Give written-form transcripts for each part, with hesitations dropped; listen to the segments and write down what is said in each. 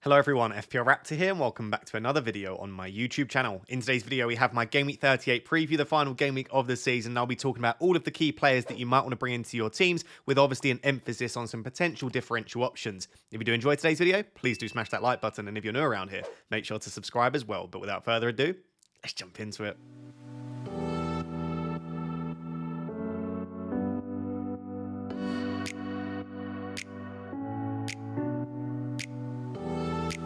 Hello everyone, FPL Raptor here and welcome back to another video on my YouTube channel. In today's video we have my Game Week 38 preview, the final game week of the season, and I'll be talking about all of the key players that you might want to bring into your teams, with obviously an emphasis on some potential differential options. If you do enjoy today's video, please do smash that like button, and if you're new around here, make sure to subscribe as well. But without further ado, let's jump into it.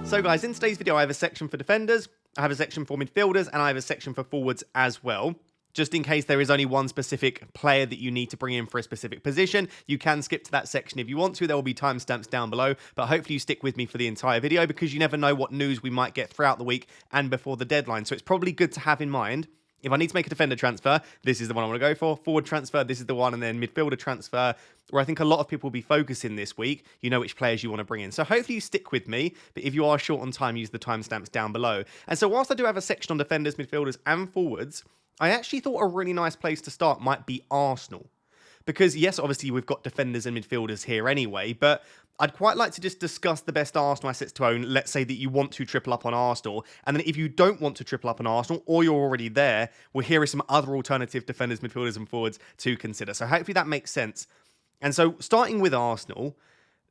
So guys, in today's video I have a section for defenders, I have a section for midfielders, and I have a section for forwards as well. Just in case there is only one specific player that you need to bring in for a specific position, you can skip to that section if you want to. There will be timestamps down below, but hopefully you stick with me for the entire video because you never know what news we might get throughout the week and before the deadline. So it's probably good to have in mind, if I need to make a defender transfer, this is the one I want to go for. Forward transfer, this is the one. And then midfielder transfer, where I think a lot of people will be focusing this week. You know which players you want to bring in. So hopefully you stick with me. But if you are short on time, use the timestamps down below. And so whilst I do have a section on defenders, midfielders and forwards, I actually thought a really nice place to start might be Arsenal. Because yes, obviously we've got defenders and midfielders here anyway, but I'd quite like to just discuss the best Arsenal assets to own. Let's say that you want to triple up on Arsenal, and then if you don't want to triple up on Arsenal, or you're already there, well, here are some other alternative defenders, midfielders and forwards to consider. So hopefully that makes sense. And so starting with Arsenal,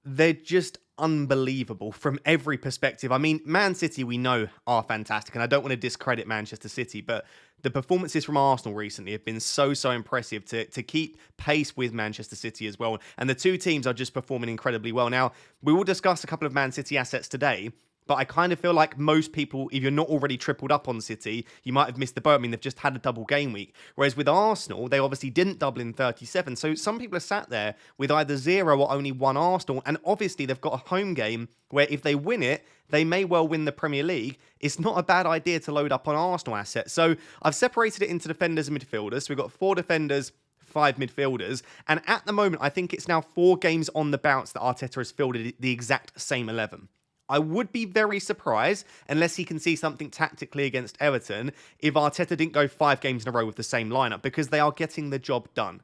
they're just unbelievable from every perspective. I mean, Man City, we know, are fantastic, and I don't want to discredit Manchester City, but the performances from Arsenal recently have been so impressive to keep pace with Manchester City as well. And the two teams are just performing incredibly well. Now, we will discuss a couple of Man City assets today, but I kind of feel like most people, if you're not already tripled up on City, you might have missed the boat. I mean, they've just had a double game week. Whereas with Arsenal, they obviously didn't double in 37. So some people are sat there with either 0 or only 1 Arsenal. And obviously they've got a home game where if they win it, they may well win the Premier League. It's not a bad idea to load up on Arsenal assets. So I've separated it into defenders and midfielders. So we've got 4 defenders, 5 midfielders. And at the moment, I think it's now 4 games on the bounce that Arteta has fielded the exact same 11. I would be very surprised, unless he can see something tactically against Everton, if Arteta didn't go 5 games in a row with the same lineup, because they are getting the job done.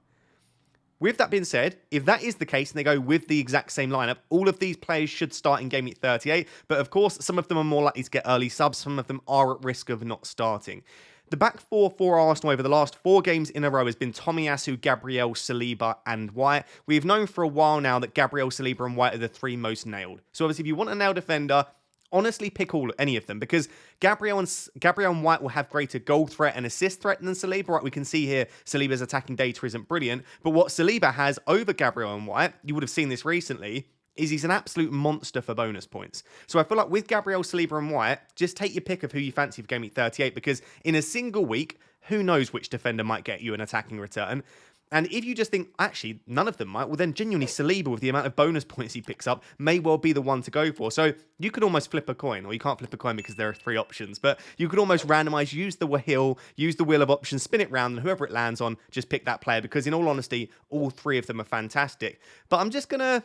With that being said, if that is the case and they go with the exact same lineup, all of these players should start in Game Week 38. But of course, some of them are more likely to get early subs. Some of them are at risk of not starting. The back 4 for Arsenal over the last 4 games in a row has been Tomiyasu, Gabriel, Saliba and White. We've known for a while now that Gabriel, Saliba and White are the 3 most nailed. So obviously if you want a nailed defender, honestly pick any of them, because Gabriel and White will have greater goal threat and assist threat than Saliba. Right, we can see here Saliba's attacking data isn't brilliant, but what Saliba has over Gabriel and White, you would have seen this recently, is he's an absolute monster for bonus points. So I feel like with Gabriel, Saliba and White, just take your pick of who you fancy for Game Week 38, because in a single week, who knows which defender might get you an attacking return. And if you just think, actually, none of them might, well then genuinely Saliba, with the amount of bonus points he picks up, may well be the one to go for. So you could almost flip a coin, or you can't flip a coin because there are 3 options, but you could almost randomize, use the wheel of options, spin it round, and whoever it lands on, just pick that player, because in all honesty, all 3 of them are fantastic. But I'm just going to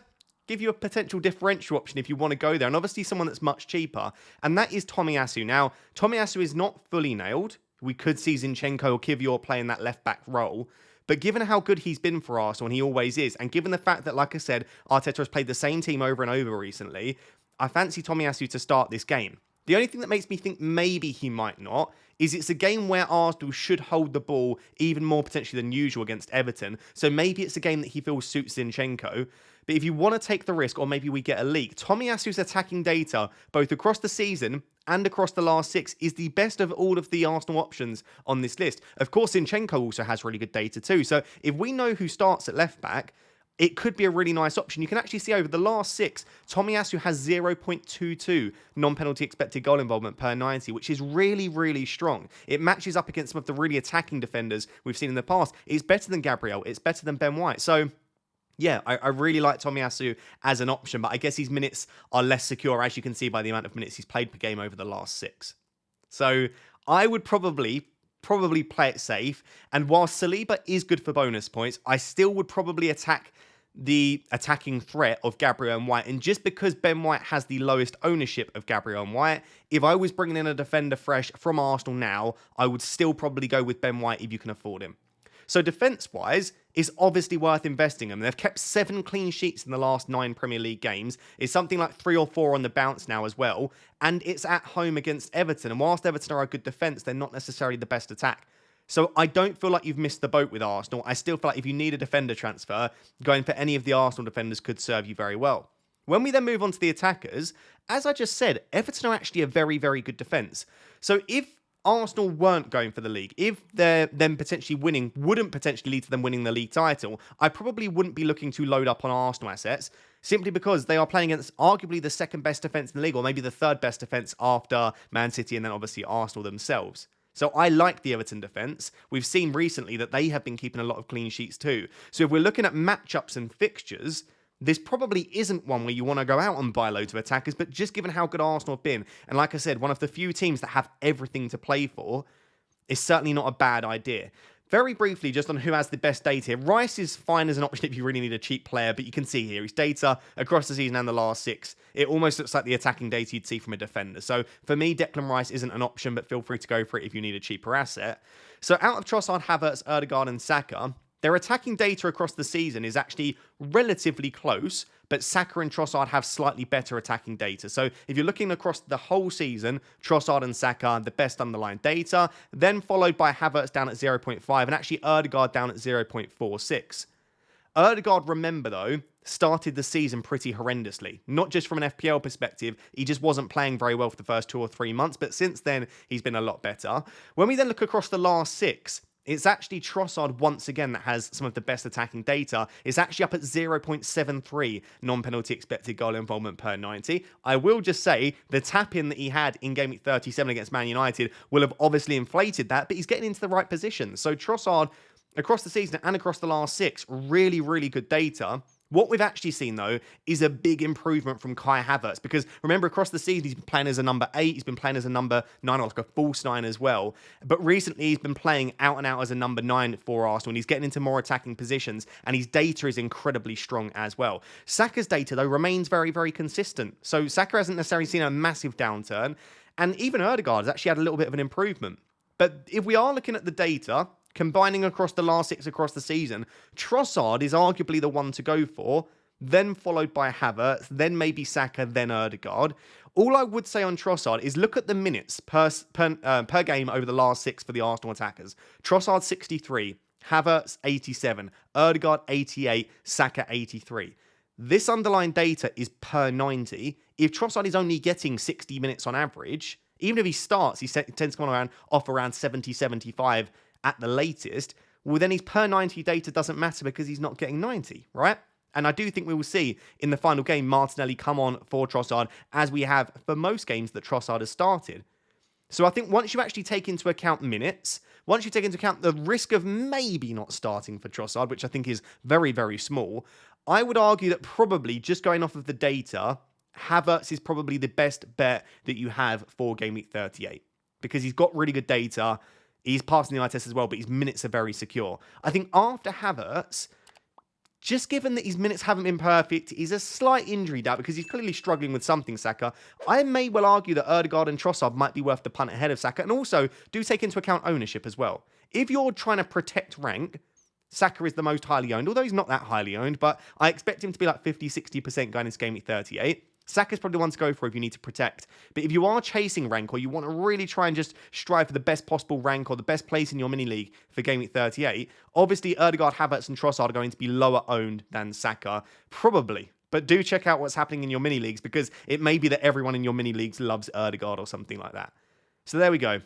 give you a potential differential option if you want to go there, and obviously someone that's much cheaper, and that is Tomiyasu. Now, Tomiyasu is not fully nailed. We could see Zinchenko or Kivior playing that left-back role, but given how good he's been for Arsenal, and he always is, and given the fact that, like I said, Arteta has played the same team over and over recently, I fancy Tomiyasu to start this game. The only thing that makes me think maybe he might not is it's a game where Arsenal should hold the ball even more potentially than usual against Everton. So maybe it's a game that he feels suits Zinchenko. But if you want to take the risk, or maybe we get a leak, Tomiyasu's attacking data, both across the season and across the last 6, is the best of all of the Arsenal options on this list. Of course, Zinchenko also has really good data too. So if we know who starts at left back, it could be a really nice option. You can actually see over the last 6, Tomiyasu has 0.22 non-penalty expected goal involvement per 90, which is really strong. It matches up against some of the really attacking defenders we've seen in the past. It's better than Gabriel. It's better than Ben White. So yeah, I really like Tomiyasu as an option, but I guess his minutes are less secure, as you can see by the amount of minutes he's played per game over the last 6. So I would probably play it safe. And while Saliba is good for bonus points, I still would probably attack the attacking threat of Gabriel and White. And just because Ben White has the lowest ownership of Gabriel and White, if I was bringing in a defender fresh from Arsenal now, I would still probably go with Ben White if you can afford him. So defence-wise, is obviously worth investing in. They've kept 7 clean sheets in the last 9 Premier League games. It's something like 3 or 4 on the bounce now as well. And it's at home against Everton. And whilst Everton are a good defence, they're not necessarily the best attack. So I don't feel like you've missed the boat with Arsenal. I still feel like if you need a defender transfer, going for any of the Arsenal defenders could serve you very well. When we then move on to the attackers, as I just said, Everton are actually a very, very good defence. So if Arsenal weren't going for the league, if they're then potentially winning, wouldn't potentially lead to them winning the league title, I probably wouldn't be looking to load up on Arsenal assets, simply because they are playing against arguably the second best defence in the league, or maybe the third best defence after Man City and then obviously Arsenal themselves. So I like the Everton defence. We've seen recently that they have been keeping a lot of clean sheets too. So if we're looking at matchups and fixtures, this probably isn't one where you want to go out and buy loads of attackers, but just given how good Arsenal have been, and like I said, one of the few teams that have everything to play for, is certainly not a bad idea. Very briefly, just on who has the best data here. Rice is fine as an option if you really need a cheap player, but you can see here his data across the season and the last 6. It almost looks like the attacking data you'd see from a defender. So for me, Declan Rice isn't an option, but feel free to go for it if you need a cheaper asset. So out of Trossard, Havertz, Ødegaard and Saka, their attacking data across the season is actually relatively close, but Saka and Trossard have slightly better attacking data. So if you're looking across the whole season, Trossard and Saka, the best underlying data, then followed by Havertz down at 0.5 and actually Ødegaard down at 0.46. Ødegaard, remember though, started the season pretty horrendously. Not just from an FPL perspective, he just wasn't playing very well for the first 2 or 3 months, but since then, he's been a lot better. When we then look across the last 6, it's actually Trossard once again that has some of the best attacking data. It's actually up at 0.73 non-penalty expected goal involvement per 90. I will just say the tap-in that he had in Game Week 37 against Man United will have obviously inflated that, but he's getting into the right position. So Trossard, across the season and across the last 6, really, really good data. What we've actually seen, though, is a big improvement from Kai Havertz, because remember, across the season, he's been playing as a number 8, he's been playing as a number 9, or like a false 9 as well. But recently, he's been playing out and out as a number 9 for Arsenal, and he's getting into more attacking positions, and his data is incredibly strong as well. Saka's data, though, remains very, very consistent. So Saka hasn't necessarily seen a massive downturn, and even Ødegaard has actually had a little bit of an improvement. But if we are looking at the data, combining across the last 6 across the season, Trossard is arguably the one to go for, then followed by Havertz, then maybe Saka, then Ødegaard. All I would say on Trossard is look at the minutes per game over the last 6 for the Arsenal attackers. Trossard 63, Havertz 87, Ødegaard 88, Saka 83. This underlying data is per 90. If Trossard is only getting 60 minutes on average, even if he starts, he tends to come off around 70, 75 at the latest, well, then his per 90 data doesn't matter because he's not getting 90, right? And I do think we will see in the final game Martinelli come on for Trossard, as we have for most games that Trossard has started. So I think once you actually take into account minutes, once you take into account the risk of maybe not starting for Trossard, which I think is very, very small, I would argue that probably just going off of the data, Havertz is probably the best bet that you have for Game Week 38 because he's got really good data. He's passing the eye test as well, but his minutes are very secure. I think after Havertz, just given that his minutes haven't been perfect, he's a slight injury doubt because he's clearly struggling with something, Saka. I may well argue that Ødegaard and Trossard might be worth the punt ahead of Saka. And also, do take into account ownership as well. If you're trying to protect rank, Saka is the most highly owned, although he's not that highly owned, but I expect him to be like 50-60% going into Game Week 38. Saka's probably the one to go for if you need to protect. But if you are chasing rank or you want to really try and just strive for the best possible rank or the best place in your mini league for Game Week 38, obviously Ødegaard, Havertz and Trossard are going to be lower owned than Saka. Probably. But do check out what's happening in your mini leagues because it may be that everyone in your mini leagues loves Ødegaard or something like that. So there we go.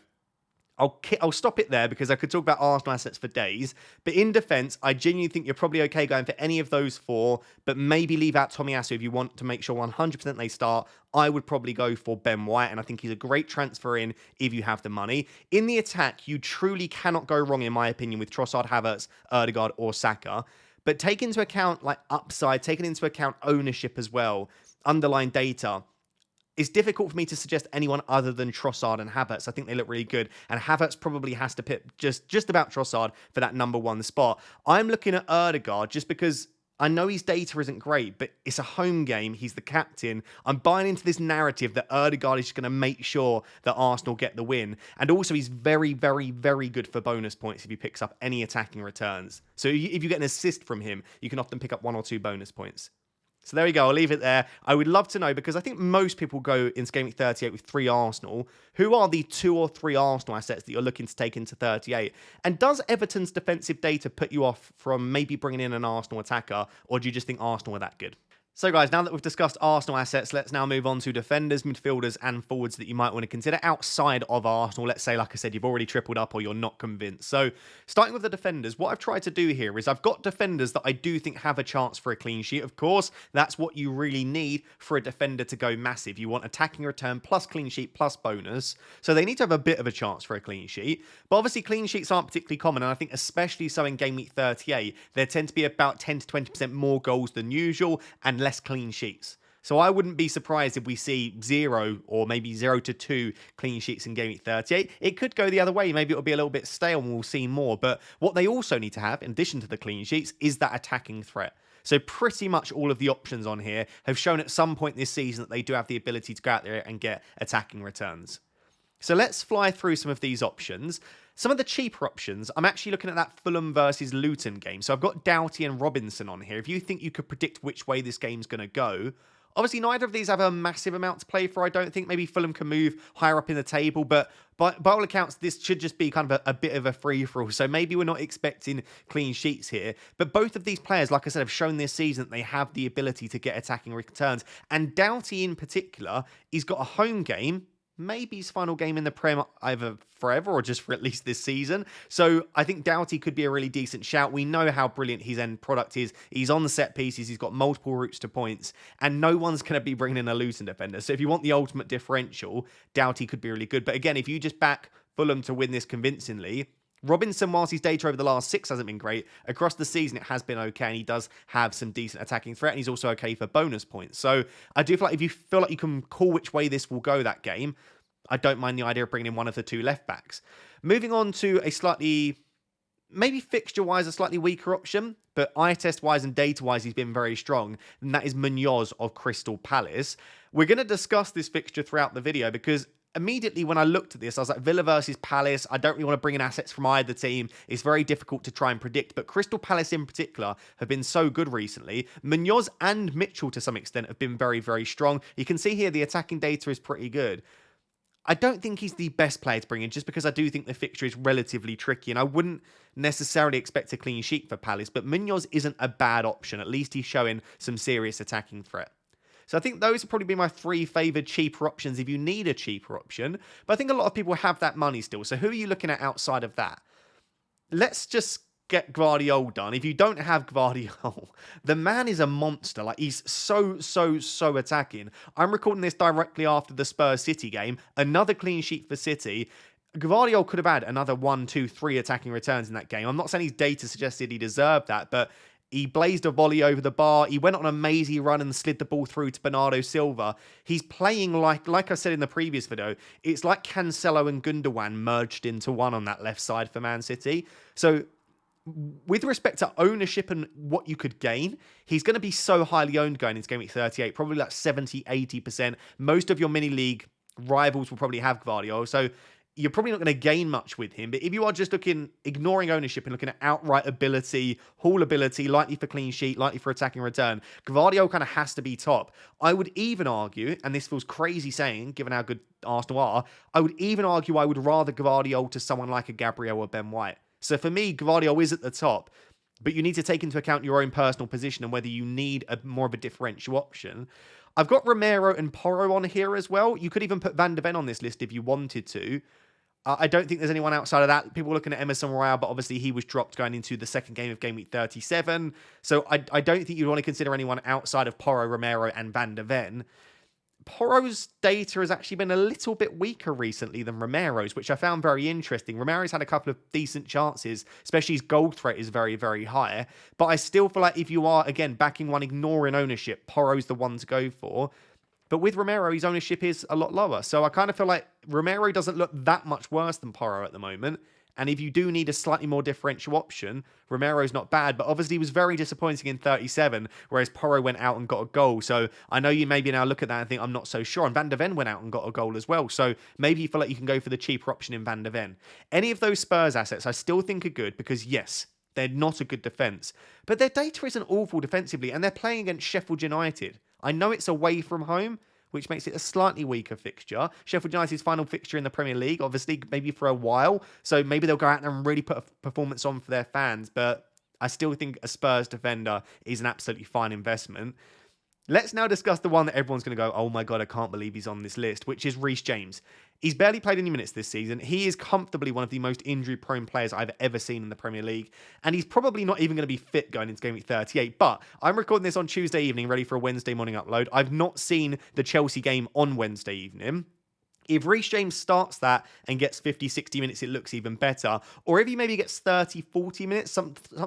I'll stop it there because I could talk about Arsenal assets for days. But in defence, I genuinely think you're probably okay going for any of those 4, but maybe leave out Tomiyasu if you want to make sure 100% they start. I would probably go for Ben White, and I think he's a great transfer in if you have the money. In the attack, you truly cannot go wrong, in my opinion, with Trossard, Havertz, Ødegaard, or Saka. But take into account like upside, taking into account ownership as well, underlying data. It's difficult for me to suggest anyone other than Trossard and Havertz. I think they look really good. And Havertz probably has to pip just about Trossard for that number 1 spot. I'm looking at Ødegaard just because I know his data isn't great, but it's a home game. He's the captain. I'm buying into this narrative that Ødegaard is just going to make sure that Arsenal get the win. And also, he's very, very, very good for bonus points if he picks up any attacking returns. So if you get an assist from him, you can often pick up 1 or 2 bonus points. So there we go. I'll leave it there. I would love to know, because I think most people go into GameWeek 38 with 3 Arsenal. Who are the 2 or 3 Arsenal assets that you're looking to take into 38? And does Everton's defensive data put you off from maybe bringing in an Arsenal attacker, or do you just think Arsenal are that good? So guys, now that we've discussed Arsenal assets, let's now move on to defenders, midfielders and forwards that you might want to consider outside of Arsenal. Let's say, like I said, you've already tripled up or you're not convinced. So starting with the defenders, what I've tried to do here is I've got defenders that I do think have a chance for a clean sheet. Of course, that's what you really need for a defender to go massive. You want attacking return plus clean sheet plus bonus. So they need to have a bit of a chance for a clean sheet. But obviously clean sheets aren't particularly common, and I think especially so in Game Week 38, there tend to be about 10 to 20% more goals than usual and less clean sheets. So I wouldn't be surprised if we see 0 or maybe 0 to 2 clean sheets in Game Week 38. It could go the other way. Maybe it'll be a little bit stale and we'll see more. But what they also need to have, in addition to the clean sheets, is that attacking threat. So pretty much all of the options on here have shown at some point this season that they do have the ability to go out there and get attacking returns. So let's fly through some of these options. Some of the cheaper options, I'm actually looking at that Fulham versus Luton game. So I've got Doughty and Robinson on here. If you think you could predict which way this game's going to go, obviously neither of these have a massive amount to play for. I don't think maybe Fulham can move higher up in the table, but by all accounts, this should just be kind of a bit of a free-for-all. So maybe we're not expecting clean sheets here. But both of these players, like I said, have shown this season that they have the ability to get attacking returns. And Doughty in particular, he's got a home game, maybe his final game in the Prem either forever or just for at least this season. So I think Doughty could be a really decent shout. We know how brilliant his end product is. He's on the set pieces. He's got multiple routes to points, and no one's going to be bringing in a Luton defender. So if you want the ultimate differential, Doughty could be really good. But again, if you just back Fulham to win this convincingly, Robinson, whilst his data over the last 6 hasn't been great, across the season it has been okay, and he does have some decent attacking threat, and he's also okay for bonus points. So I do feel like if you feel like you can call which way this will go that game, I don't mind the idea of bringing in one of the 2 left backs. Moving on to a slightly, maybe fixture-wise, a slightly weaker option, but eye test-wise and data-wise, he's been very strong, and that is Munoz of Crystal Palace. We're going to discuss this fixture throughout the video because immediately when I looked at this, I was like, Villa versus Palace, I don't really want to bring in assets from either team. It's very difficult to try and predict, but Crystal Palace in particular have been so good recently. Munoz and Mitchell to some extent have been very, very strong. You can see here the attacking data is pretty good. I don't think he's the best player to bring in just because I do think the fixture is relatively tricky, and I wouldn't necessarily expect a clean sheet for Palace, but Munoz isn't a bad option. At least he's showing some serious attacking threat. So I think those would probably be my 3 favoured cheaper options if you need a cheaper option. But I think a lot of people have that money still. So who are you looking at outside of that? Let's just get Gvardiol done. If you don't have Gvardiol, the man is a monster. Like, he's so attacking. I'm recording this directly after the Spurs City game. Another clean sheet for City. Gvardiol could have had another 1, 2, 3 attacking returns in that game. I'm not saying his data suggested he deserved that, but he blazed a volley over the bar. He went on a mazy run and slid the ball through to Bernardo Silva. He's playing like I said in the previous video, it's like Cancelo and Gundogan merged into one on that left side for Man City. So with respect to ownership and what you could gain, he's going to be so highly owned going into Game Week 38, probably like 70, 80%. Most of your mini league rivals will probably have Gvardiol. So you're probably not going to gain much with him. But if you are just ignoring ownership and looking at outright ability, haul ability, likely for clean sheet, likely for attacking return, Gvardiol kind of has to be top. I would even argue, and this feels crazy saying, given how good Arsenal are, I would even argue I would rather Gvardiol to someone like a Gabriel or Ben White. So for me, Gvardiol is at the top, but you need to take into account your own personal position and whether you need more of a differential option. I've got Romero and Porro on here as well. You could even put Van de Ven on this list if you wanted to. I don't think there's anyone outside of that. People are looking at Emerson Royale, but obviously he was dropped going into the second game of Game Week 37. So I don't think you'd want to consider anyone outside of Porro, Romero, and Van de Ven. Porro's data has actually been a little bit weaker recently than Romero's, which I found very interesting. Romero's had a couple of decent chances, especially his goal threat is very, very high. But I still feel like if you are, again, backing one, ignoring ownership, Porro's the one to go for. But with Romero, his ownership is a lot lower. So I kind of feel like Romero doesn't look that much worse than Porro at the moment. And if you do need a slightly more differential option, Romero's not bad, but obviously he was very disappointing in 37, whereas Porro went out and got a goal. So I know you maybe now look at that and think, I'm not so sure. And Van de Ven went out and got a goal as well. So maybe you feel like you can go for the cheaper option in Van de Ven. Any of those Spurs assets I still think are good because, yes, they're not a good defence, but their data isn't awful defensively, and they're playing against Sheffield United. I know it's away from home, which makes it a slightly weaker fixture. Sheffield United's final fixture in the Premier League, obviously, maybe for a while. So maybe they'll go out and really put a performance on for their fans. But I still think a Spurs defender is an absolutely fine investment. Let's now discuss the one that everyone's going to go, oh my God, I can't believe he's on this list, which is Reece James. He's barely played any minutes this season. He is comfortably one of the most injury-prone players I've ever seen in the Premier League. And he's probably not even going to be fit going into Game Week 38. But I'm recording this on Tuesday evening, ready for a Wednesday morning upload. I've not seen the Chelsea game on Wednesday evening. If Reece James starts that and gets 50, 60 minutes, it looks even better. Or if he maybe gets 30, 40 minutes,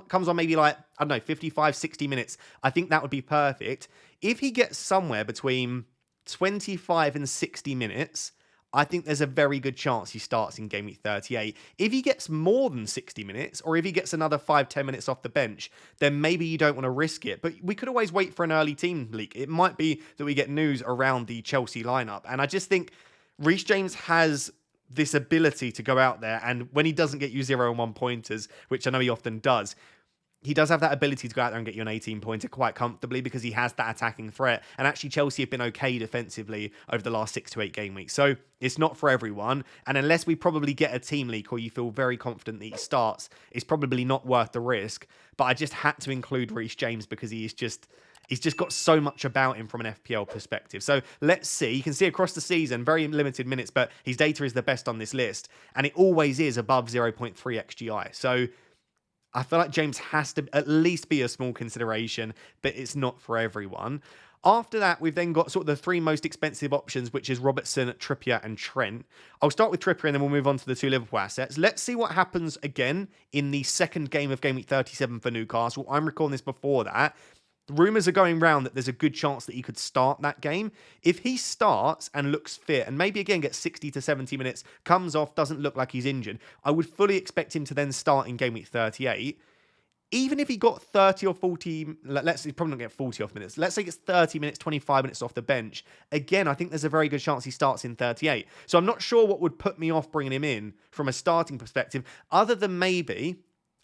comes on maybe like, I don't know, 55, 60 minutes, I think that would be perfect. If he gets somewhere between 25 and 60 minutes, I think there's a very good chance he starts in Game Week 38. If he gets more than 60 minutes, or if he gets another 5-10 minutes off the bench, then maybe you don't want to risk it. But we could always wait for an early team leak. It might be that we get news around the Chelsea lineup. And I just think Reece James has this ability to go out there, and when he doesn't get you 0 and 1 pointers, which I know he often does, he does have that ability to go out there and get you an 18-pointer quite comfortably because he has that attacking threat. And actually, Chelsea have been okay defensively over the last 6 to 8 game weeks. So it's not for everyone. And unless we probably get a team leak or you feel very confident that he starts, it's probably not worth the risk. But I just had to include Reece James because he's just got so much about him from an FPL perspective. So let's see. You can see across the season, very limited minutes, but his data is the best on this list. And it always is above 0.3 XGI. So I feel like James has to at least be a small consideration, but it's not for everyone. After that, we've then got sort of the 3 most expensive options, which is Robertson, Trippier, and Trent. I'll start with Trippier and then we'll move on to the 2 Liverpool assets. Let's see what happens again in the second game of Game Week 37 for Newcastle. I'm recording this before that. Rumours are going round that there's a good chance that he could start that game. If he starts and looks fit and maybe again gets 60 to 70 minutes, comes off, doesn't look like he's injured, I would fully expect him to then start in Game Week 38. Even if he got 30 or 40, let's say probably not get 40 off minutes. Let's say he gets 30 minutes, 25 minutes off the bench. Again, I think there's a very good chance he starts in 38. So I'm not sure what would put me off bringing him in from a starting perspective, other than maybe,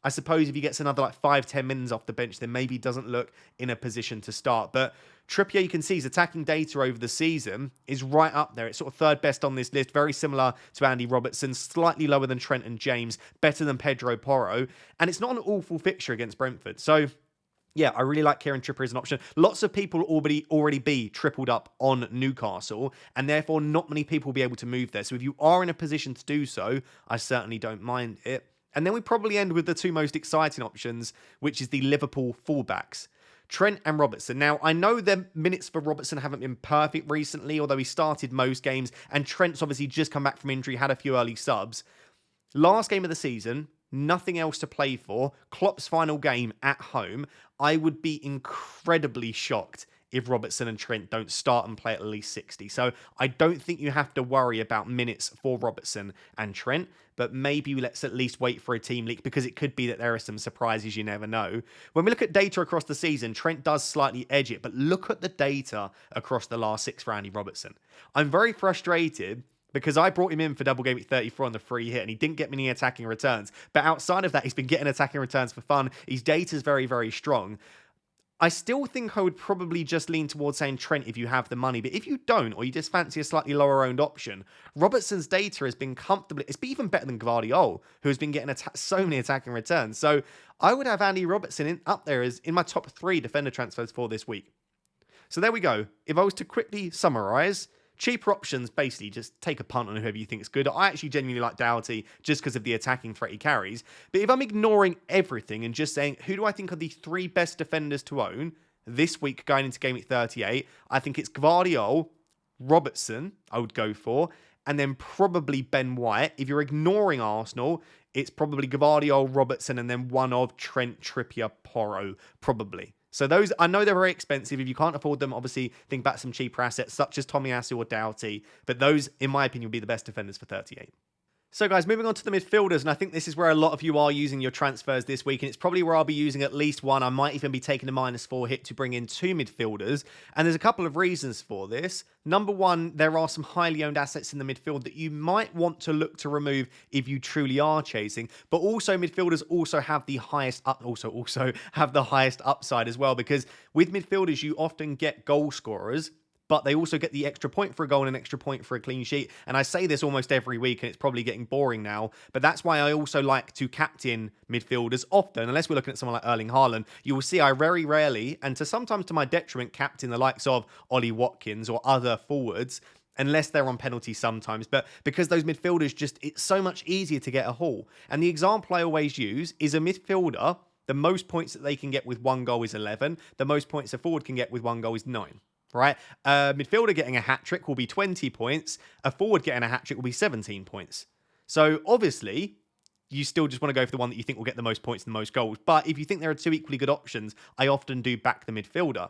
I suppose if he gets another like 5-10 minutes off the bench, then maybe he doesn't look in a position to start. But Trippier, you can see his attacking data over the season is right up there. It's sort of third best on this list, very similar to Andy Robertson, slightly lower than Trent and James, better than Pedro Porro. And it's not an awful fixture against Brentford. So yeah, I really like Kieran Trippier as an option. Lots of people already be tripled up on Newcastle, and therefore not many people will be able to move there. So if you are in a position to do so, I certainly don't mind it. And then we probably end with the 2 most exciting options, which is the Liverpool fullbacks, Trent and Robertson. Now, I know the minutes for Robertson haven't been perfect recently, although he started most games, and Trent's obviously just come back from injury, had a few early subs. Last game of the season, nothing else to play for, Klopp's final game at home. I would be incredibly shocked if Robertson and Trent don't start and play at least 60. So I don't think you have to worry about minutes for Robertson and Trent, but maybe let's at least wait for a team leak because it could be that there are some surprises, you never know. When we look at data across the season, Trent does slightly edge it, but look at the data across the last 6 for Andy Robertson. I'm very frustrated because I brought him in for double game week 34 on the free hit and he didn't get many attacking returns. But outside of that, he's been getting attacking returns for fun. His data is very, very strong. I still think I would probably just lean towards saying Trent if you have the money. But if you don't, or you just fancy a slightly lower owned option, Robertson's data has been comfortably, it's been even better than Gvardiol, who has been getting so many attacking returns. So I would have Andy Robertson up there as in my top 3 defender transfers for this week. So there we go. If I was to quickly summarise, cheaper options, basically, just take a punt on whoever you think is good. I actually genuinely like Doughty just because of the attacking threat he carries. But if I'm ignoring everything and just saying, who do I think are the 3 best defenders to own this week going into Game Week 38, I think it's Gvardiol, Robertson, I would go for, and then probably Ben White. If you're ignoring Arsenal, it's probably Gvardiol, Robertson, and then one of Trent, Trippier, Porro, probably. So those, I know they're very expensive. If you can't afford them, obviously think about some cheaper assets such as Tomiyasu or Doughty. But those, in my opinion, would be the best defenders for 38. So guys, moving on to the midfielders, and I think this is where a lot of you are using your transfers this week, and it's probably where I'll be using at least one. I might even be taking a -4 hit to bring in 2 midfielders, and there's a couple of reasons for this. Number one, there are some highly owned assets in the midfield that you might want to look to remove if you truly are chasing, but also midfielders also have the highest also have the highest upside as well, because with midfielders you often get goal scorers, but they also get the extra point for a goal and an extra point for a clean sheet. And I say this almost every week, and it's probably getting boring now, but that's why I also like to captain midfielders often. Unless we're looking at someone like Erling Haaland, you will see I very rarely, and sometimes to my detriment, captain the likes of Ollie Watkins or other forwards, unless they're on penalty sometimes. But because those midfielders it's so much easier to get a haul. And the example I always use is a midfielder, the most points that they can get with 1 goal is 11. The most points a forward can get with 1 goal is 9. Right? A midfielder getting a hat-trick will be 20 points. A forward getting a hat-trick will be 17 points. So, obviously, you still just want to go for the one that you think will get the most points and the most goals. But if you think there are 2 equally good options, I often do back the midfielder.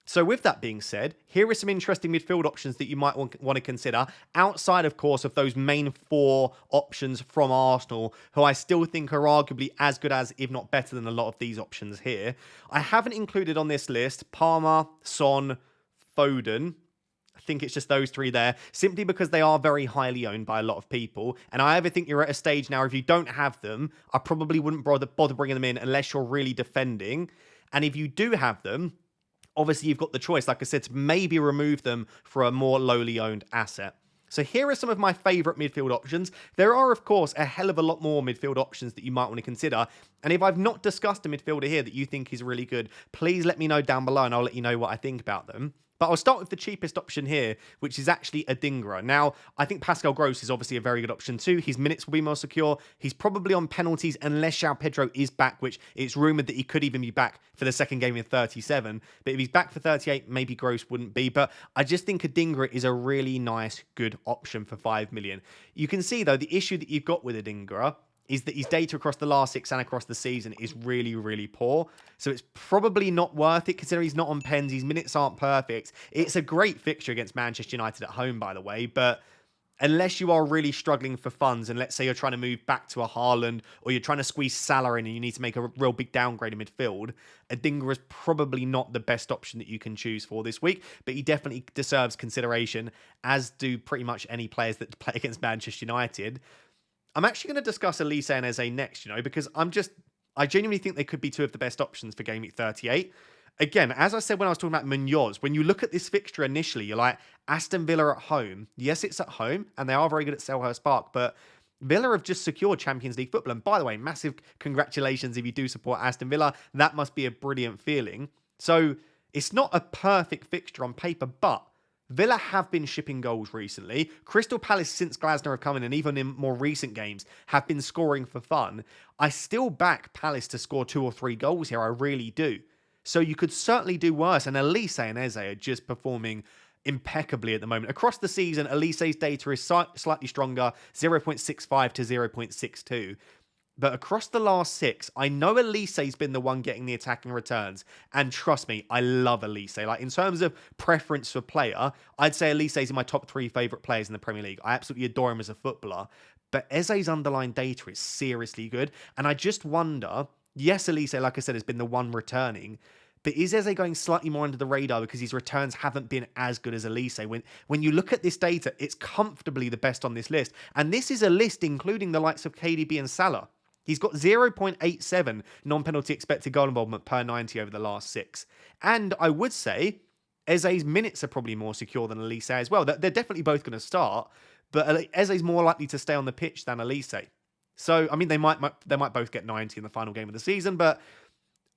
So, with that being said, here are some interesting midfield options that you might want to consider, outside, of course, of those main 4 options from Arsenal, who I still think are arguably as good as, if not better than, a lot of these options here. I haven't included on this list Palmer, Son, Foden. I think it's just those 3 there, simply because they are very highly owned by a lot of people. And I ever think you're at a stage now, if you don't have them, I probably wouldn't bother bringing them in unless you're really defending. And if you do have them, obviously you've got the choice, like I said, to maybe remove them for a more lowly owned asset. So here are some of my favourite midfield options. There are, of course, a hell of a lot more midfield options that you might want to consider. And if I've not discussed a midfielder here that you think is really good, please let me know down below and I'll let you know what I think about them. But I'll start with the cheapest option here, which is actually Adingra. Now, I think Pascal Gross is obviously a very good option too. His minutes will be more secure. He's probably on penalties unless João Pedro is back, which it's rumoured that he could even be back for the second game in 37. But if he's back for 38, maybe Gross wouldn't be. But I just think Adingra is a really nice, good option for 5 million. You can see, though, the issue that you've got with Adingra is that his data across the last 6 and across the season is really, really poor. So it's probably not worth it, considering he's not on pens. His minutes aren't perfect. It's a great fixture against Manchester United at home, by the way, but unless you are really struggling for funds, and let's say you're trying to move back to a Haaland, or you're trying to squeeze Salah in and you need to make a real big downgrade in midfield, Adingra is probably not the best option that you can choose for this week, but he definitely deserves consideration, as do pretty much any players that play against Manchester United. I'm actually going to discuss Elise and Eze next, because I genuinely think they could be 2 of the best options for Game Week 38. Again, as I said when I was talking about Munoz, when you look at this fixture initially, you're like, Aston Villa at home. Yes, it's at home, and they are very good at Selhurst Park, but Villa have just secured Champions League football. And by the way, massive congratulations if you do support Aston Villa. That must be a brilliant feeling. So it's not a perfect fixture on paper, but Villa have been shipping goals recently. Crystal Palace, since Glasner have come in, and even in more recent games, have been scoring for fun. I still back Palace to score 2 or 3 goals here. I really do. So you could certainly do worse. And Elise and Eze are just performing impeccably at the moment. Across the season, Elise's data is slightly stronger, 0.65 to 0.62. But across the last 6, I know Elise's been the one getting the attacking returns. And trust me, I love Elise. Like, in terms of preference for player, I'd say Elise's in my top 3 favourite players in the Premier League. I absolutely adore him as a footballer. But Eze's underlying data is seriously good. And I just wonder, yes, Elise, like I said, has been the one returning. But is Eze going slightly more under the radar because his returns haven't been as good as Elise? When you look at this data, it's comfortably the best on this list. And this is a list including the likes of KDB and Salah. He's got 0.87 non-penalty expected goal involvement per 90 over the last 6. And I would say Eze's minutes are probably more secure than Elise as well. They're definitely both going to start, but Eze's more likely to stay on the pitch than Elise. So, I mean, they might both get 90 in the final game of the season, but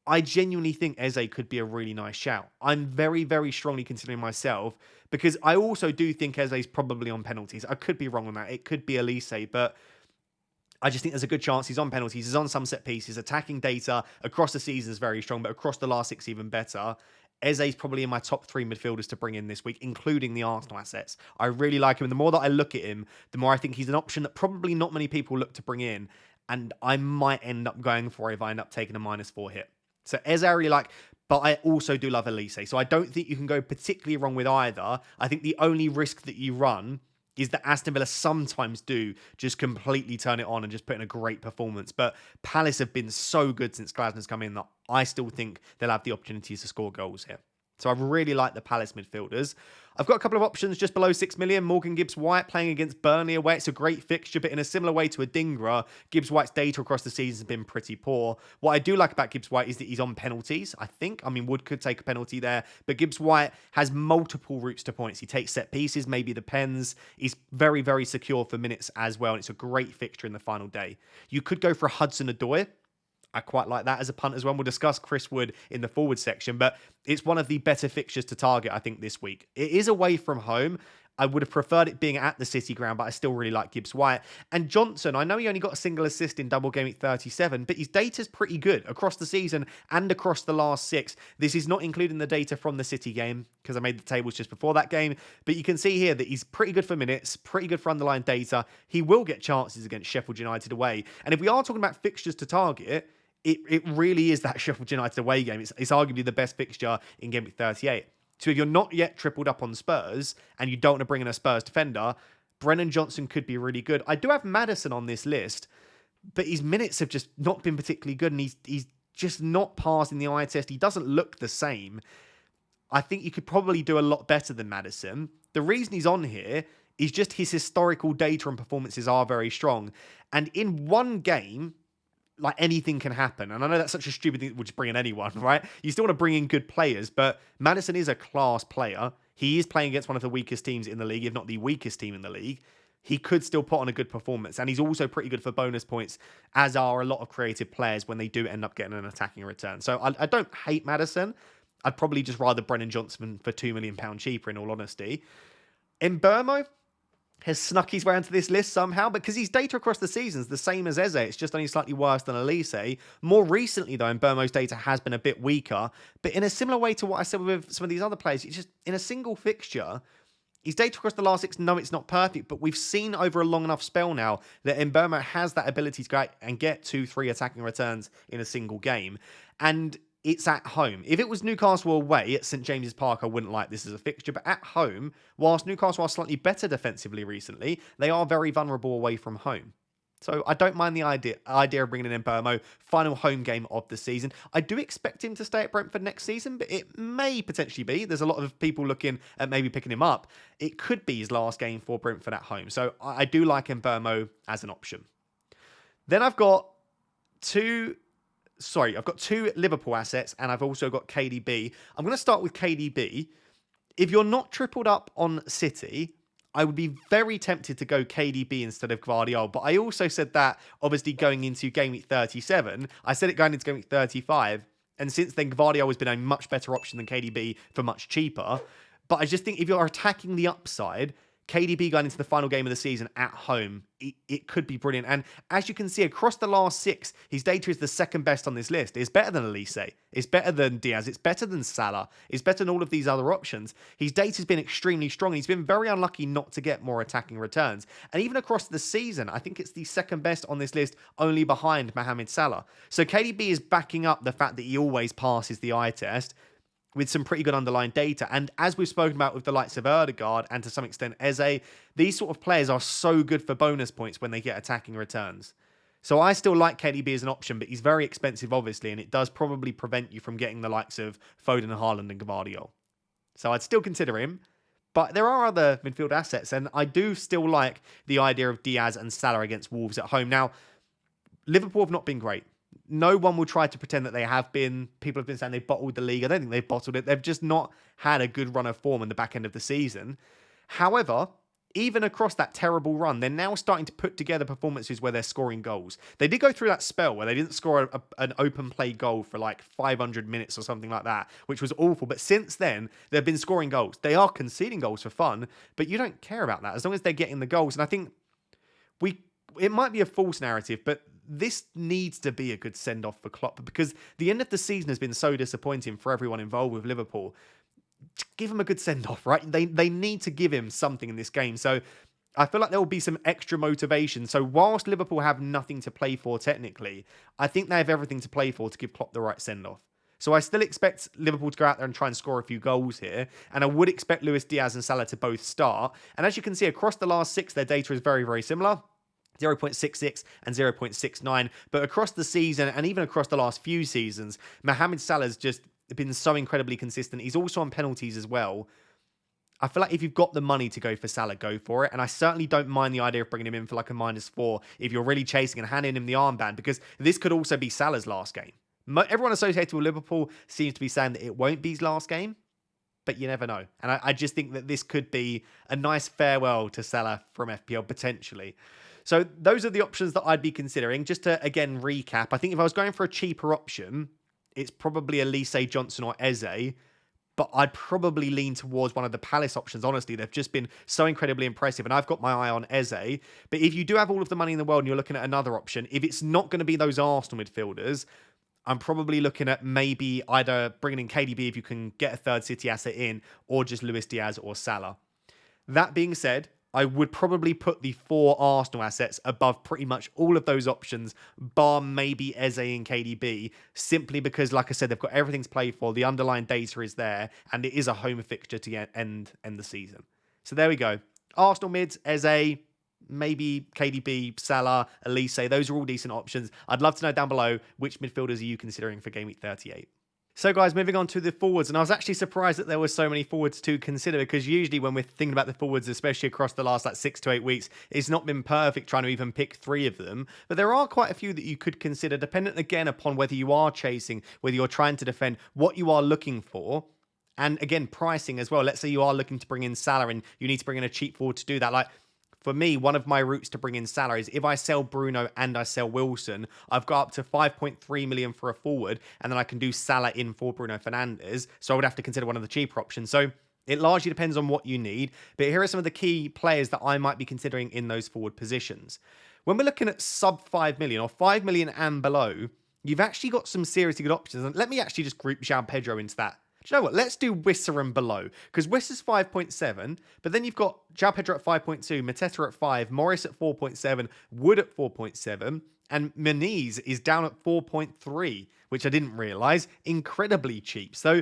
I genuinely think Eze could be a really nice shout. I'm very, very strongly considering myself, because I also do think Eze's probably on penalties. I could be wrong on that. It could be Elise, but I just think there's a good chance he's on penalties. He's on some set pieces. Attacking data across the season is very strong, but across the last 6 even better. Eze's probably in my top 3 midfielders to bring in this week, including the Arsenal assets. I really like him. And the more that I look at him, the more I think he's an option that probably not many people look to bring in. And I might end up going for it if I end up taking a -4 hit. So Eze I really like, but I also do love Elise. So I don't think you can go particularly wrong with either. I think the only risk that you run is that Aston Villa sometimes do just completely turn it on and just put in a great performance. But Palace have been so good since Glasner's come in that I still think they'll have the opportunities to score goals here. So I really like the Palace midfielders. I've got a couple of options just below 6 million. Morgan Gibbs-White playing against Burnley away. It's a great fixture, but in a similar way to Adingra, Gibbs-White's data across the season has been pretty poor. What I do like about Gibbs-White is that he's on penalties, I think. I mean, Wood could take a penalty there, but Gibbs-White has multiple routes to points. He takes set pieces, maybe the pens. He's very, very secure for minutes as well, and it's a great fixture in the final day. You could go for Hudson-Odoi. I quite like that as a punt as well. We'll discuss Chris Wood in the forward section, but it's one of the better fixtures to target, I think, this week. It is away from home. I would have preferred it being at the City ground, but I still really like Gibbs-White. And Johnson, I know he only got a single assist in double GAMEWEEK 37, but his data's pretty good across the season and across the last 6. This is not including the data from the City game, because I made the tables just before that game. But you can see here that he's pretty good for minutes, pretty good for underlying data. He will get chances against Sheffield United away. And if we are talking about fixtures to target, it really is that Sheffield United away game. It's arguably the best fixture in GameWeek 38. So if you're not yet tripled up on Spurs and you don't want to bring in a Spurs defender, Brennan Johnson could be really good. I do have Maddison on this list, but his minutes have just not been particularly good, and he's just not passing the eye test. He doesn't look the same. I think you could probably do a lot better than Maddison. The reason he's on here is just his historical data and performances are very strong. And in one game, like, anything can happen. And I know that's such a stupid thing that would just bring in anyone, right? You still want to bring in good players, but Maddison is a class player. He is playing against one of the weakest teams in the league, if not the weakest team in the league. He could still put on a good performance. And he's also pretty good for bonus points, as are a lot of creative players when they do end up getting an attacking return. So I don't hate Maddison. I'd probably just rather Brennan Johnson for £2 million cheaper, in all honesty. Mbeumo has snuck his way into this list somehow, because his data across the season is the same as Eze. It's just only slightly worse than Elise. More recently, though, Mbeumo's data has been a bit weaker. But in a similar way to what I said with some of these other players, it's just in a single fixture, his data across the last 6, no, it's not perfect, but we've seen over a long enough spell now that Mbeumo has that ability to go out and get 2-3 attacking returns in a single game. And it's at home. If it was Newcastle away at St James's Park, I wouldn't like this as a fixture. But at home, whilst Newcastle are slightly better defensively recently, they are very vulnerable away from home. So I don't mind the idea of bringing in Mbeumo, final home game of the season. I do expect him to stay at Brentford next season, but it may potentially be. There's a lot of people looking at maybe picking him up. It could be his last game for Brentford at home. So I do like Mbeumo as an option. Then I've got two Liverpool assets, and I've also got KDB. I'm going to start with KDB. If you're not tripled up on City, I would be very tempted to go KDB instead of Gvardiol. But I also said that, obviously, going into GameWeek 37. I said it going into GameWeek 35. And since then, Gvardiol has been a much better option than KDB for much cheaper. But I just think if you're attacking the upside, KDB going into the final game of the season at home, it could be brilliant. And as you can see, across the last 6, his data is the second best on this list. It's better than Elise. It's better than Diaz. It's better than Salah. It's better than all of these other options. His data's been extremely strong. He's been very unlucky not to get more attacking returns. And even across the season, I think it's the second best on this list, only behind Mohamed Salah. So KDB is backing up the fact that he always passes the eye test with some pretty good underlying data. And as we've spoken about with the likes of Ødegaard and to some extent Eze, these sort of players are so good for bonus points when they get attacking returns. So I still like KDB as an option, but he's very expensive, obviously, and it does probably prevent you from getting the likes of Foden, Haaland and Gvardiol. So I'd still consider him. But there are other midfield assets, and I do still like the idea of Diaz and Salah against Wolves at home. Now, Liverpool have not been great. No one will try to pretend that they have been. People have been saying they bottled the league. I don't think they've bottled it. They've just not had a good run of form in the back end of the season. However, even across that terrible run, they're now starting to put together performances where they're scoring goals. They did go through that spell where they didn't score an open play goal for like 500 minutes or something like that, which was awful. But since then, they've been scoring goals. They are conceding goals for fun, but you don't care about that as long as they're getting the goals. And I think it might be a false narrative, but this needs to be a good send-off for Klopp, because the end of the season has been so disappointing for everyone involved with Liverpool. Give him a good send-off, right? They need to give him something in this game. So I feel like there will be some extra motivation. So whilst Liverpool have nothing to play for technically, I think they have everything to play for to give Klopp the right send-off. So I still expect Liverpool to go out there and try and score a few goals here. And I would expect Luis Diaz and Salah to both start. And as you can see, across the last 6, their data is very, very similar. 0.66 and 0.69. But across the season and even across the last few seasons, Mohamed Salah's just been so incredibly consistent. He's also on penalties as well. I feel like if you've got the money to go for Salah, go for it. And I certainly don't mind the idea of bringing him in for like a -4 if you're really chasing and handing him the armband, because this could also be Salah's last game. Everyone associated with Liverpool seems to be saying that it won't be his last game, but you never know. And I just think that this could be a nice farewell to Salah from FPL, potentially. So those are the options that I'd be considering. Just to, again, recap, I think if I was going for a cheaper option, it's probably Elise, Johnson or Eze, but I'd probably lean towards one of the Palace options. Honestly, they've just been so incredibly impressive, and I've got my eye on Eze. But if you do have all of the money in the world and you're looking at another option, if it's not going to be those Arsenal midfielders, I'm probably looking at maybe either bringing in KDB if you can get a third City asset in, or just Luis Diaz or Salah. That being said, I would probably put the 4 Arsenal assets above pretty much all of those options, bar maybe Eze and KDB, simply because, like I said, they've got everything to play for, the underlying data is there, and it is a home fixture to end the season. So there we go. Arsenal mids, Eze, maybe KDB, Salah, Elise, those are all decent options. I'd love to know down below which midfielders are you considering for Game Week 38. So guys, moving on to the forwards, and I was actually surprised that there were so many forwards to consider, because usually when we're thinking about the forwards, especially across the last 6 to 8 weeks, it's not been perfect trying to even pick 3 of them. But there are quite a few that you could consider, dependent again upon whether you are chasing, whether you're trying to defend, what you are looking for. And again, pricing as well. Let's say you are looking to bring in Salah and you need to bring in a cheap forward to do that. Like, for me, one of my routes to bring in Salah is if I sell Bruno and I sell Wilson, I've got up to 5.3 million for a forward, and then I can do Salah in for Bruno Fernandes. So I would have to consider one of the cheaper options. So it largely depends on what you need. But here are some of the key players that I might be considering in those forward positions. When we're looking at sub 5 million or 5 million and below, you've actually got some seriously good options. And let me actually just group João Pedro into that. Do you know what? Let's do Wissa and below, because Wissa's 5.7, but then you've got João Pedro at 5.2, Mateta at 5, Morris at 4.7, Wood at 4.7, and Muniz is down at 4.3, which I didn't realise. Incredibly cheap. So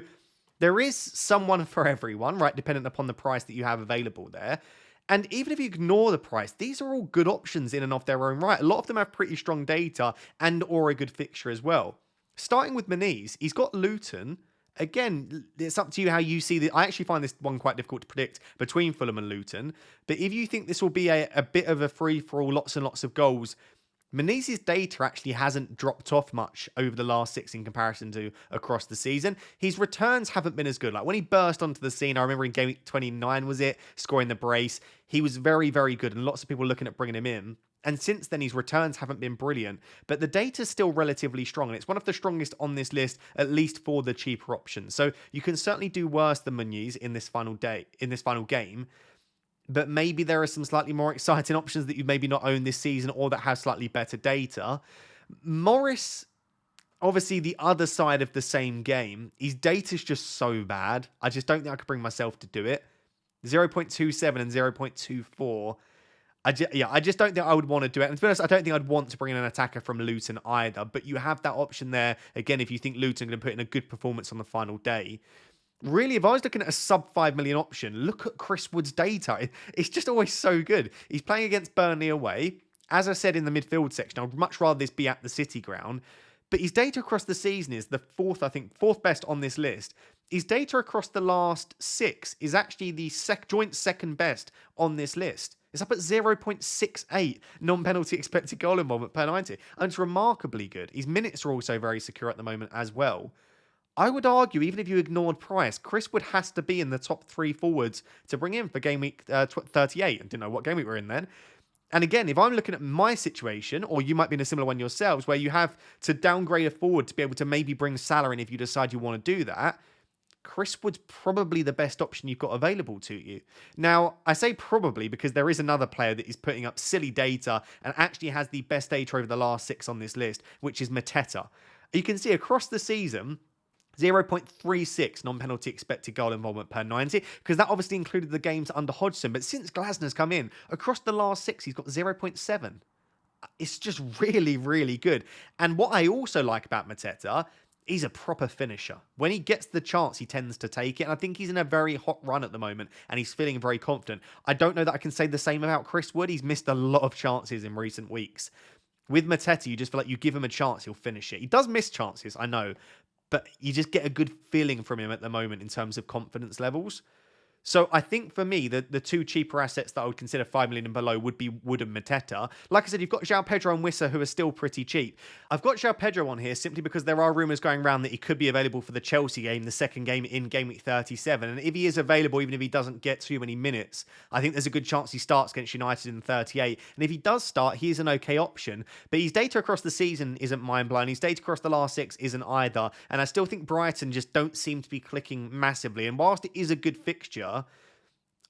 there is someone for everyone, right, dependent upon the price that you have available there. And even if you ignore the price, these are all good options in and of their own right. A lot of them have pretty strong data and or a good fixture as well. Starting with Muniz, he's got Luton. Again, it's up to you how you see this. I actually find this one quite difficult to predict between Fulham and Luton. But if you think this will be a bit of a free-for-all, lots and lots of goals, Menezes' data actually hasn't dropped off much over the last 6 in comparison to across the season. His returns haven't been as good. Like when he burst onto the scene, I remember in Game Week 29, was it? Scoring the brace. He was very, very good, and lots of people looking at bringing him in. And since then, his returns haven't been brilliant, but the data's still relatively strong, and it's one of the strongest on this list, at least for the cheaper options. So you can certainly do worse than Muniz in this final game, but maybe there are some slightly more exciting options that you maybe not own this season or that have slightly better data. Morris, obviously the other side of the same game, his data's just so bad. I just don't think I could bring myself to do it. 0.27 and 0.24. I just don't think I would want to do it. And to be honest, I don't think I'd want to bring in an attacker from Luton either. But you have that option there, again, if you think Luton are going to put in a good performance on the final day. Really, if I was looking at a sub 5 million option, look at Chris Wood's data. It's just always so good. He's playing against Burnley away. As I said in the midfield section, I would much rather this be at the City ground. But his data across the season is the fourth best on this list. His data across the last 6 is actually the joint second best on this list. It's up at 0.68 non-penalty expected goal involvement per 90. And it's remarkably good. His minutes are also very secure at the moment as well. I would argue, even if you ignored price, Chris Wood has to be in the top 3 forwards to bring in for Game Week 38. I didn't know what game week we're in then. And again, if I'm looking at my situation, or you might be in a similar one yourselves, where you have to downgrade a forward to be able to maybe bring Salah in if you decide you want to do that, Chris Wood's probably the best option you've got available to you. Now, I say probably because there is another player that is putting up silly data and actually has the best data over the last 6 on this list, which is Mateta. You can see across the season, 0.36 non-penalty expected goal involvement per 90, because that obviously included the games under Hodgson. But since Glasner's come in, across the last 6, he's got 0.7. It's just really, really good. And what I also like about Mateta he's a proper finisher. When he gets the chance, he tends to take it. And I think he's in a very hot run at the moment and he's feeling very confident. I don't know that I can say the same about Chris Wood. He's missed a lot of chances in recent weeks. With Mateta, you just feel like you give him a chance, he'll finish it. He does miss chances, I know, but you just get a good feeling from him at the moment in terms of confidence levels. So I think for me, the two cheaper assets that I would consider 5 million and below would be Wood and Mateta. Like I said, you've got João Pedro and Wissa, who are still pretty cheap. I've got João Pedro on here simply because there are rumours going around that he could be available for the Chelsea game, the second game in Game Week 37. And if he is available, even if he doesn't get too many minutes, I think there's a good chance he starts against United in 38. And if he does start, he is an okay option. But his data across the season isn't mind-blowing. His data across the last 6 isn't either. And I still think Brighton just don't seem to be clicking massively. And whilst it is a good fixture,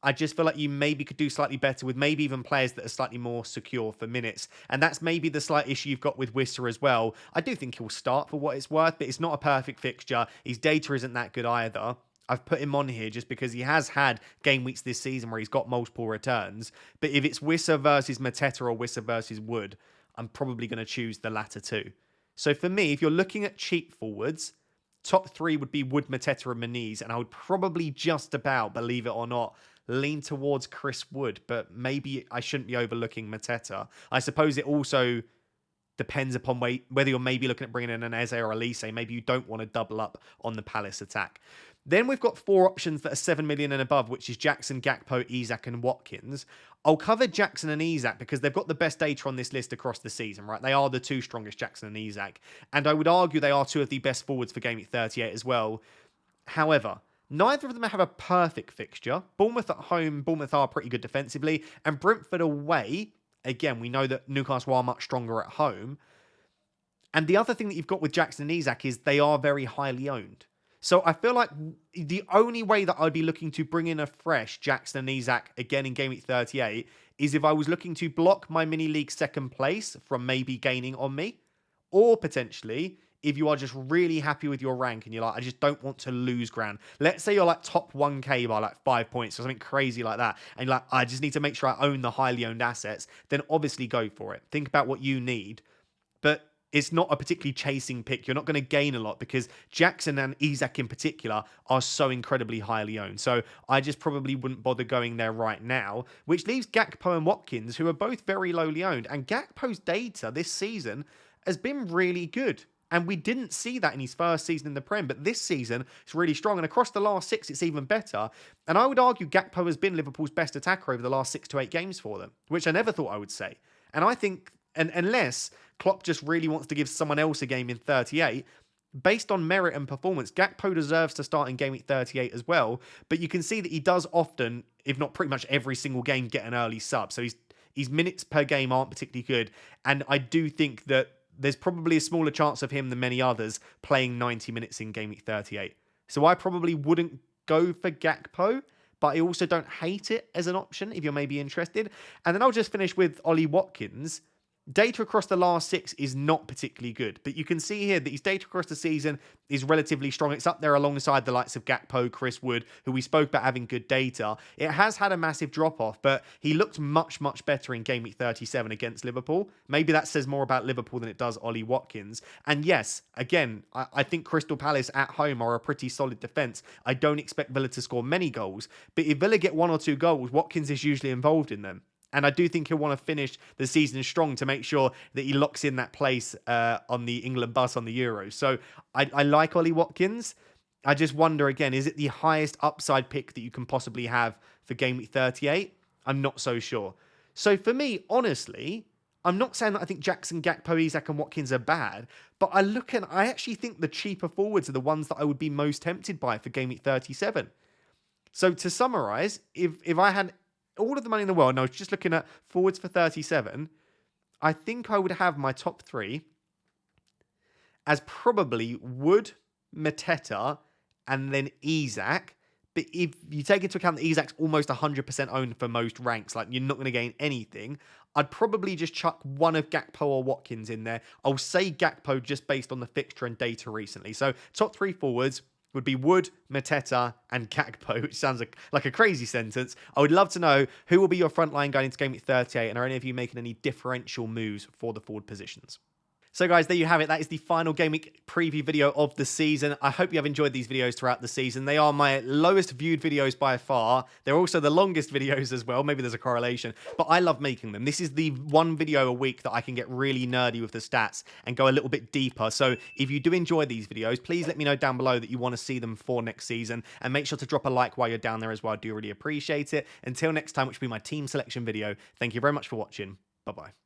I just feel like you maybe could do slightly better with maybe even players that are slightly more secure for minutes. And that's maybe the slight issue you've got with Wissa as well. I do think he'll start for what it's worth, but it's not a perfect fixture. His data isn't that good either. I've put him on here just because he has had game weeks this season where he's got multiple returns. But if it's Wissa versus Mateta or Wissa versus Wood, I'm probably going to choose the latter two. So for me, if you're looking at cheap forwards, top 3 would be Wood, Mateta and Meniz. And I would probably just about, believe it or not, lean towards Chris Wood, but maybe I shouldn't be overlooking Mateta. I suppose it also depends upon whether you're maybe looking at bringing in an Eze or Elise. Maybe you don't want to double up on the Palace attack. Then we've got 4 options that are 7 million and above, which is Jackson, Gakpo, Isak and Watkins. I'll cover Jackson and Isak because they've got the best data on this list across the season, right? They are the 2 strongest, Jackson and Isak. And I would argue they are 2 of the best forwards for Game Week 38 as well. However, neither of them have a perfect fixture. Bournemouth at home, Bournemouth are pretty good defensively. And Brentford away, again, we know that Newcastle are much stronger at home. And the other thing that you've got with Jackson and Isak is they are very highly owned. So I feel like the only way that I'd be looking to bring in a fresh Jackson and Isak again in Game Week 38 is if I was looking to block my mini league second place from maybe gaining on me. Or potentially, if you are just really happy with your rank and you're like, I just don't want to lose ground. Let's say you're like top 1k by like 5 points or something crazy like that. And you're like, I just need to make sure I own the highly owned assets. Then obviously go for it. Think about what you need. But it's not a particularly chasing pick. You're not going to gain a lot because Jackson and Isak in particular are so incredibly highly owned. So I just probably wouldn't bother going there right now, which leaves Gakpo and Watkins, who are both very lowly owned. And Gakpo's data this season has been really good. And we didn't see that in his first season in the Prem, but this season it's really strong. And across the last 6, it's even better. And I would argue Gakpo has been Liverpool's best attacker over the last 6 to 8 games for them, which I never thought I would say. And I think, and unless Klopp just really wants to give someone else a game in 38, based on merit and performance, Gakpo deserves to start in Game Week 38 as well. But you can see that he does often, if not pretty much every single game, get an early sub. So his minutes per game aren't particularly good. And I do think that there's probably a smaller chance of him than many others playing 90 minutes in Game Week 38. So I probably wouldn't go for Gakpo, but I also don't hate it as an option if you're maybe interested. And then I'll just finish with Ollie Watkins. Data across the last 6 is not particularly good, but you can see here that his data across the season is relatively strong. It's up there alongside the likes of Gakpo, Chris Wood, who we spoke about having good data. It has had a massive drop-off, but he looked much, much better in Game Week 37 against Liverpool. Maybe that says more about Liverpool than it does Ollie Watkins. And yes, again, I think Crystal Palace at home are a pretty solid defence. I don't expect Villa to score many goals, but if Villa get 1 or 2 goals, Watkins is usually involved in them. And I do think he'll want to finish the season strong to make sure that he locks in that place on the England bus on the Euros. So I like Ollie Watkins. I just wonder again, is it the highest upside pick that you can possibly have for Game Week 38? I'm not so sure. So for me, honestly, I'm not saying that I think Jackson, Gakpo, Isak and Watkins are bad, but I actually think the cheaper forwards are the ones that I would be most tempted by for Game Week 37. So to summarise, if I had all of the money in the world, and I was just looking at forwards for 37, I think I would have my top 3 as probably Wood, Mateta, and then Isak. But if you take into account that Isak's almost 100% owned for most ranks, like you're not going to gain anything, I'd probably just chuck one of Gakpo or Watkins in there. I'll say Gakpo just based on the fixture and data recently. So top 3 forwards would be Wood, Mateta, and Gakpo, which sounds like a crazy sentence. I would love to know who will be your front line going into Game Week 38, and are any of you making any differential moves for the forward positions? So guys, there you have it. That is the final Game Week preview video of the season. I hope you have enjoyed these videos throughout the season. They are my lowest viewed videos by far. They're also the longest videos as well. Maybe there's a correlation, but I love making them. This is the one video a week that I can get really nerdy with the stats and go a little bit deeper. So if you do enjoy these videos, please let me know down below that you want to see them for next season, and make sure to drop a like while you're down there as well. I do really appreciate it. Until next time, which will be my team selection video. Thank you very much for watching. Bye-bye.